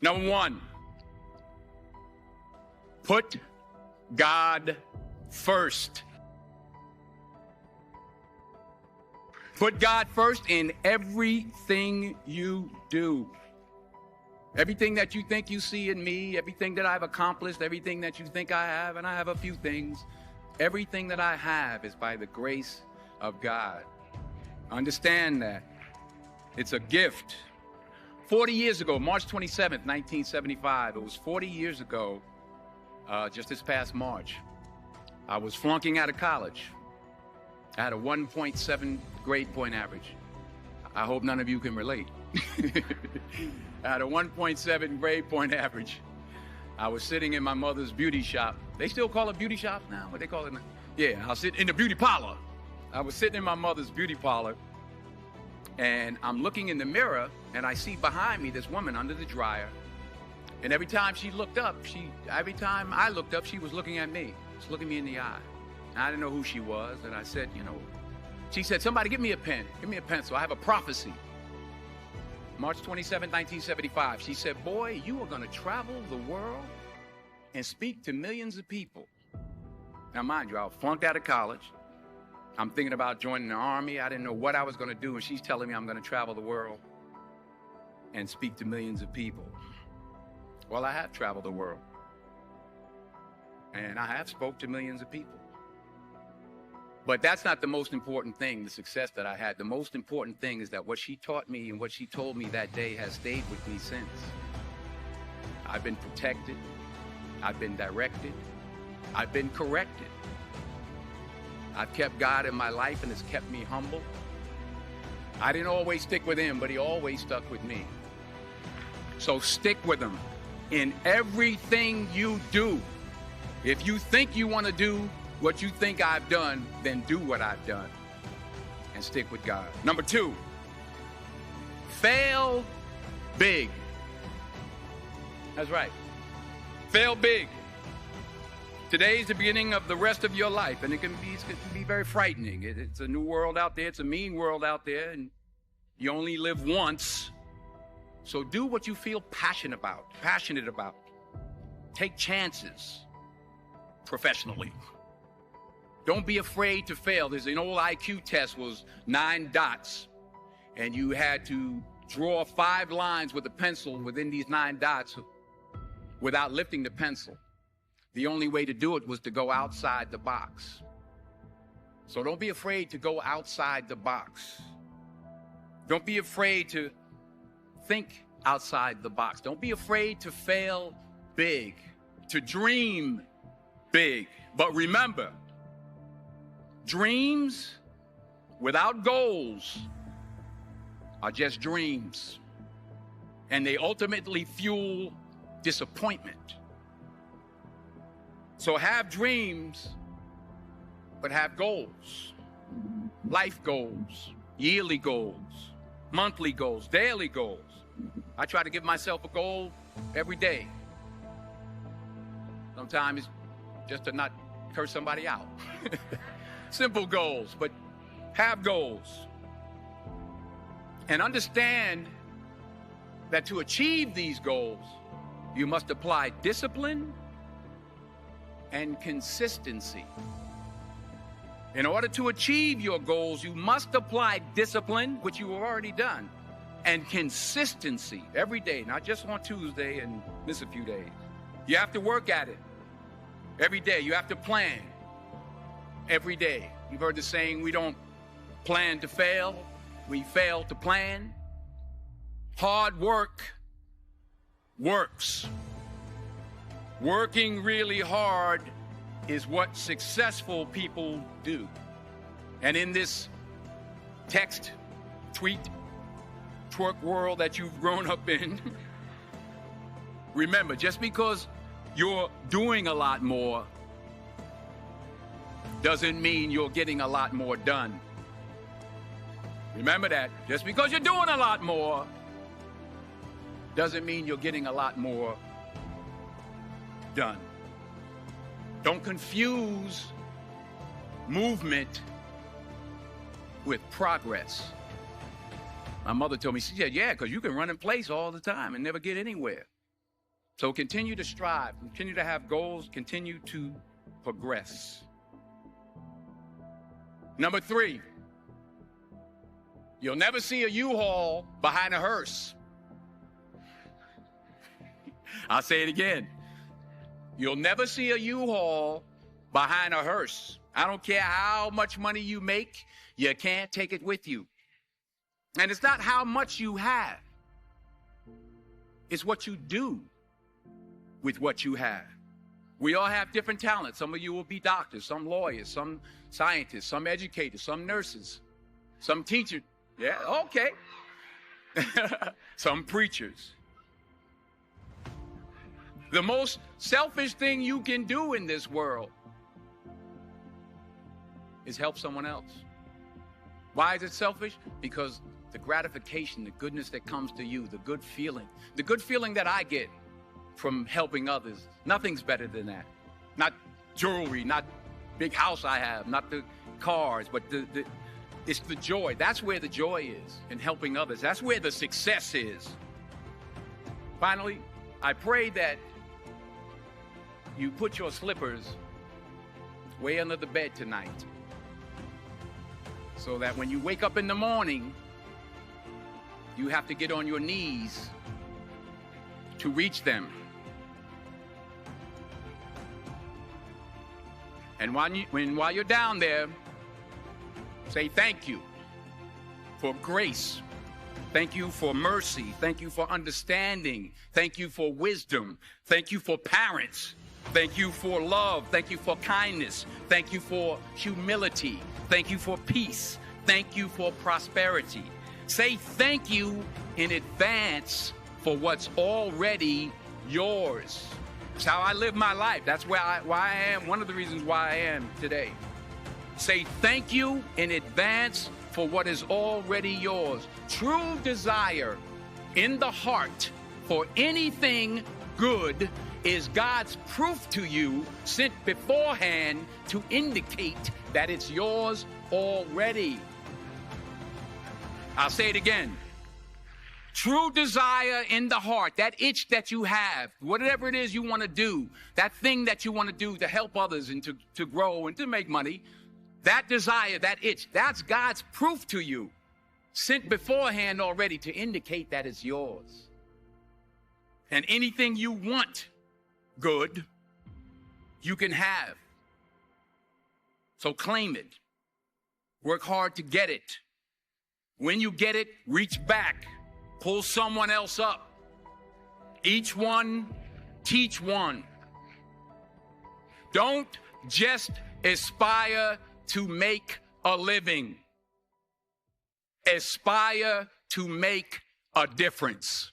Number one, put God first. Put God first in everything you do. Everything that you think you see in me, everything that I've accomplished, everything that you think I have, and I have a few things, everything that I have is by the grace of God. Understand that. It's a gift. 40 years ago, March 27th, 1975, it was 40 years ago, just this past March, I was flunking out of college. I had a 1.7 grade point average. I hope none of you can relate. I had a 1.7 grade point average. I was sitting in my mother's beauty shop. They still call it beauty shops now? What they call it now? Yeah, I was sitting in the beauty parlor. I was sitting in my mother's beauty parlor, and I'm looking in the mirror, and I see behind me this woman under the dryer. And every time she looked up, every time I looked up, she was looking at me. Just looking me in the eye. And I didn't know who she was, and I said, she said, somebody give me a pen, give me a pencil. I have a prophecy. March 27, 1975. She said, boy, you are going to travel the world and speak to millions of people. Now, mind you, I was flunked out of college. I'm thinking about joining the army. I didn't know what I was going to do, and she's telling me I'm going to travel the world and speak to millions of people. Well, I have traveled the world, and I have spoke to millions of people. But that's not the most important thing, the success that I had. The most important thing is that what she taught me and what she told me that day has stayed with me since. I've been protected. I've been directed. I've been corrected. I've kept God in my life, and it's kept me humble. I didn't always stick with him, but he always stuck with me. So stick with him in everything you do. If you think you want to do what you think I've done, then do what I've done and stick with God. Number two, fail big. That's right. Fail big. Today's the beginning of the rest of your life, and it can be very frightening. It's a new world out there. It's a mean world out there, and you only live once. So do what you feel passionate about. Take chances professionally. Don't be afraid to fail. There's an old IQ test, was 9 dots, and you had to draw 5 lines with a pencil within these 9 dots without lifting the pencil. The only way to do it was to go outside the box. So don't be afraid to go outside the box. Don't be afraid to think outside the box. Don't be afraid to fail big, to dream big. But remember, dreams without goals are just dreams, and they ultimately fuel disappointment. So have dreams, but have goals. Life goals, yearly goals, monthly goals, daily goals. I try to give myself a goal every day. Sometimes it's just to not curse somebody out. Simple goals, but have goals. And understand that to achieve these goals, you must apply discipline and consistency. In order to achieve your goals, you must apply discipline, which you have already done, and consistency every day, not just on Tuesday and miss a few days. You have to work at it every day. You have to plan every day. You've heard the saying, we don't plan to fail, we fail to plan. Hard work works. Working really hard is what successful people do. And in this text, tweet, twerk world that you've grown up in, remember, just because you're doing a lot more doesn't mean you're getting a lot more done. Remember that. Just because you're doing a lot more doesn't mean you're getting a lot more done. Don't confuse movement with progress. My mother told me, she said, yeah, because you can run in place all the time and never get anywhere. So continue to strive, continue to have goals, continue to progress. Number 3, you'll never see a U-Haul behind a hearse. I'll say it again. You'll never see a U-Haul behind a hearse. I don't care how much money you make, you can't take it with you. And it's not how much you have. It's what you do with what you have. We all have different talents. Some of you will be doctors, some lawyers, some scientists, some educators, some nurses, some teachers. Yeah, okay. Some preachers. The most selfish thing you can do in this world is help someone else. Why is it selfish? Because the gratification, the goodness that comes to you, the good feeling that I get from helping others, nothing's better than that. Not jewelry, not big house I have, not the cars, but it's the joy. That's where the joy is, in helping others. That's where the success is. Finally, I pray that you put your slippers way under the bed tonight, so that when you wake up in the morning, you have to get on your knees to reach them. And while you're down there, say thank you for grace. Thank you for mercy. Thank you for understanding. Thank you for wisdom. Thank you for parents. Thank you for love. Thank you for kindness. Thank you for humility. Thank you for peace. Thank you for prosperity. Say thank you in advance for what's already yours. That's how I live my life. That's why I am, one of the reasons why I am today. Say thank you in advance for what is already yours. True desire in the heart for anything good is God's proof to you, sent beforehand to indicate that it's yours already. I'll say it again. True desire in the heart, that itch that you have, whatever it is you want to do, that thing that you want to do to help others and to grow and to make money, that desire, that itch, that's God's proof to you, sent beforehand already to indicate that it's yours. And anything you want good, you can have. So claim it. Work hard to get it. When you get it, reach back. Pull someone else up. Each one, teach one. Don't just aspire to make a living. Aspire to make a difference.